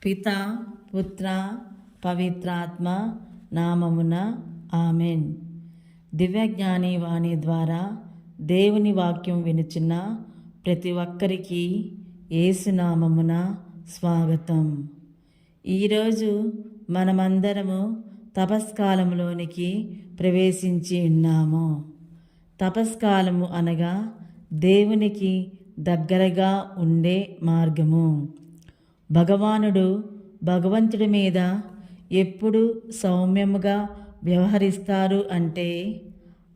పితా పుత్ర పవిత్రాత్మ నామమున ఆమెన్. దివ్యజ్ఞాని వాణి ద్వారా దేవుని వాక్యం వినుచున్న ప్రతి ఒక్కరికి యేసునామమున స్వాగతం. ఈరోజు మనమందరము తపస్కాలంలోనికి ప్రవేశించి ఉన్నాము. తపస్కాలము అనగా దేవునికి దగ్గరగా ఉండే మార్గము. భగవంతుడి మీద ఎప్పుడు సౌమ్యముగా వ్యవహరిస్తారు అంటే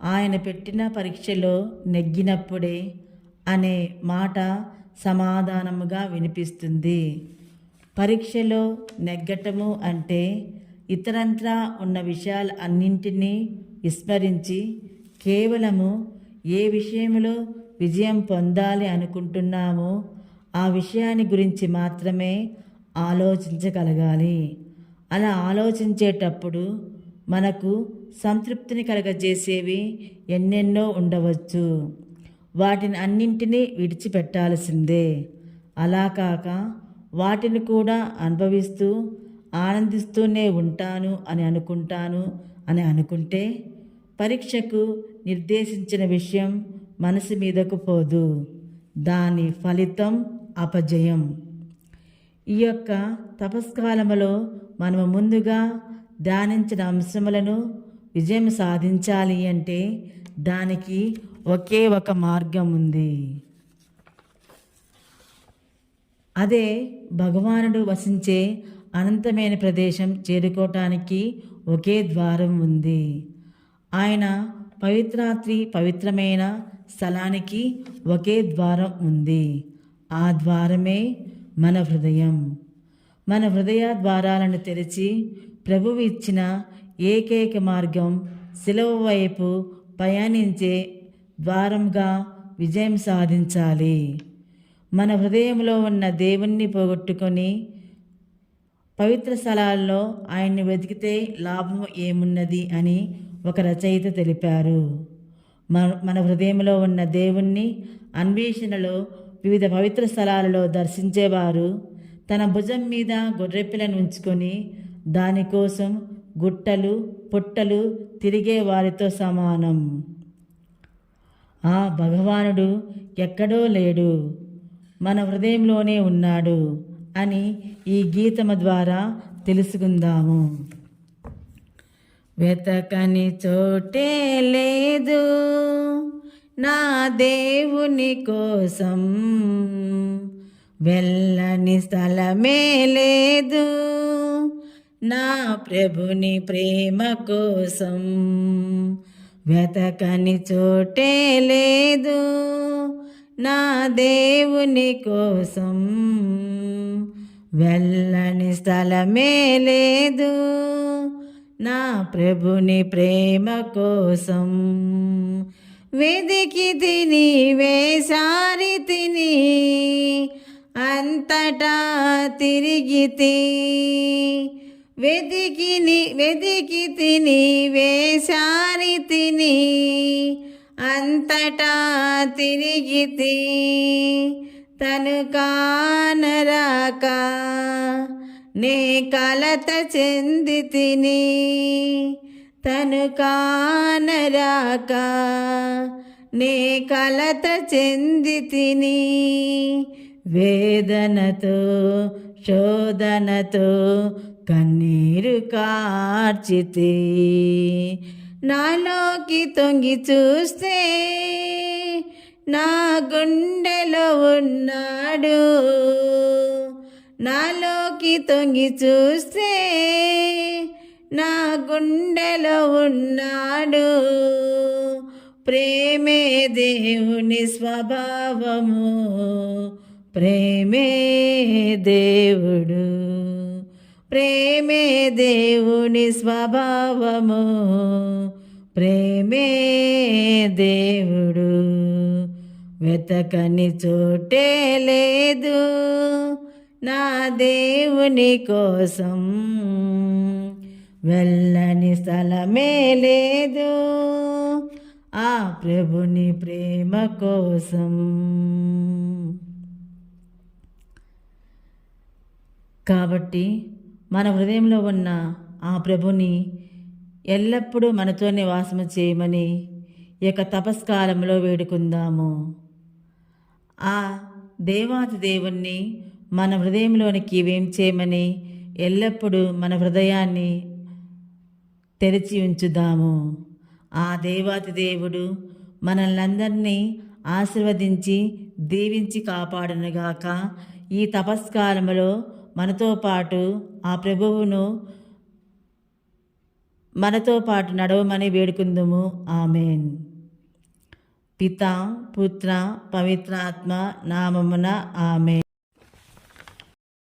ఆయన పెట్టిన పరీక్షలో నెగ్గినప్పుడే అనే మాట సమాధానముగా వినిపిస్తుంది. పరీక్షలో నెగ్గటము అంటే ఇతరంత్రా ఉన్న విషయాలు అన్నింటినీ విస్మరించి కేవలము ఏ విషయంలో విజయం పొందాలి అనుకుంటున్నామో ఆ విషయాన్ని గురించి మాత్రమే ఆలోచించగలగాలి. అలా ఆలోచించేటప్పుడు మనకు సంతృప్తిని కలగజేసేవి ఎన్నెన్నో ఉండవచ్చు. వాటిని అన్నింటినీ విడిచిపెట్టాల్సిందే. అలా కాక వాటిని కూడా అనుభవిస్తూ ఆనందిస్తూనే ఉంటాను అని అనుకుంటే పరీక్షకు నిర్దేశించిన విషయం మనసు మీదకు పోదు. దాని ఫలితం అపజయం. ఈ యొక్క తపస్కాలములో మనము ముందుగా ధ్యానించిన అంశములను విజయం సాధించాలి అంటే దానికి ఒకే ఒక మార్గం ఉంది. అదే భగవానుడు వసించే అనంతమైన ప్రదేశం చేరుకోవటానికి ఒకే ద్వారం ఉంది. ఆయన పవిత్రమైన స్థలానికి ఒకే ద్వారం ఉంది. ఆ ద్వారమే మన హృదయం. మన హృదయ ద్వారాలను తెరిచి ప్రభువు ఇచ్చిన ఏకైక మార్గం శిలువ వైపు పయనించే ద్వారంగా విజయం సాధించాలి. మన హృదయంలో ఉన్న దేవుణ్ణి పోగొట్టుకొని పవిత్ర స్థలాల్లో ఆయన్ని వెతికితే లాభం ఏమున్నది అని ఒక రచయిత తెలిపారు. మన హృదయంలో ఉన్న దేవుణ్ణి అన్వేషణలో వివిధ పవిత్ర స్థలాలలో దర్శించేవారు తన భుజం మీద గొర్రెపిల్లను ఉంచుకొని దానికోసం గుట్టలు పుట్టలు తిరిగే వారితో సమానం. ఆ భగవానుడు ఎక్కడో లేడు, మన హృదయంలోనే ఉన్నాడు అని ఈ గీతము ద్వారా తెలుసుకుందాము. వెతకని చోటే లేదు నా దేవుని కోసం, వెళ్ళని స్థలమే లేదు నా ప్రభుని ప్రేమ కోసం. వెతకని చోటే లేదు నా దేవుని కోసం, వెళ్ళని స్థలమే లేదు నా ప్రభుని ప్రేమ కోసం. వెదికి తిని వేసారి తిని అంతటా తిరిగితి, వెదికి తిని వేసారి తిని అంతటా తిరిగితి. తను కానరాక నే కలత చెంది తిని, తను కానరాక నే కలత చెంది తిని. వేదనతో శోధనతో కన్నీరు కార్చితి, నాలోకి తొంగి చూస్తే నా గుండెలో ఉన్నాడు, నాలోకి తొంగి చూస్తే నా గుండెలో ఉన్నాడు. ప్రేమే దేవుని స్వభావము, ప్రేమే దేవుడు, ప్రేమే దేవుని స్వభావము, ప్రేమే దేవుడు. వెతకని చోటే లేదు నా దేవుని కోసం, వెళ్ళని స్థలమే లేదు ఆ ప్రభుని ప్రేమ కోసం. కాబట్టి మన హృదయంలో ఉన్న ఆ ప్రభుని ఎల్లప్పుడూ మనతోనే వాసము చేయమని ఈ యొక్క తపస్కాలంలో వేడుకుందాము. ఆ దేవాతి దేవుణ్ణి మన హృదయంలోనికి వేం చేయమని ఎల్లప్పుడూ మన హృదయాన్ని తెరిచి ఉంచుదాము. ఆ దేవాతి దేవుడు మనల్నందరినీ ఆశీర్వదించి దీవించి కాపాడునుగాక. ఈ తపస్కాలంలో మనతో పాటు ఆ ప్రభువును మనతో పాటు నడవమని వేడుకుందుము. ఆమెన్. పితా పుత్ర పవిత్రాత్మ నామమున ఆమెన్.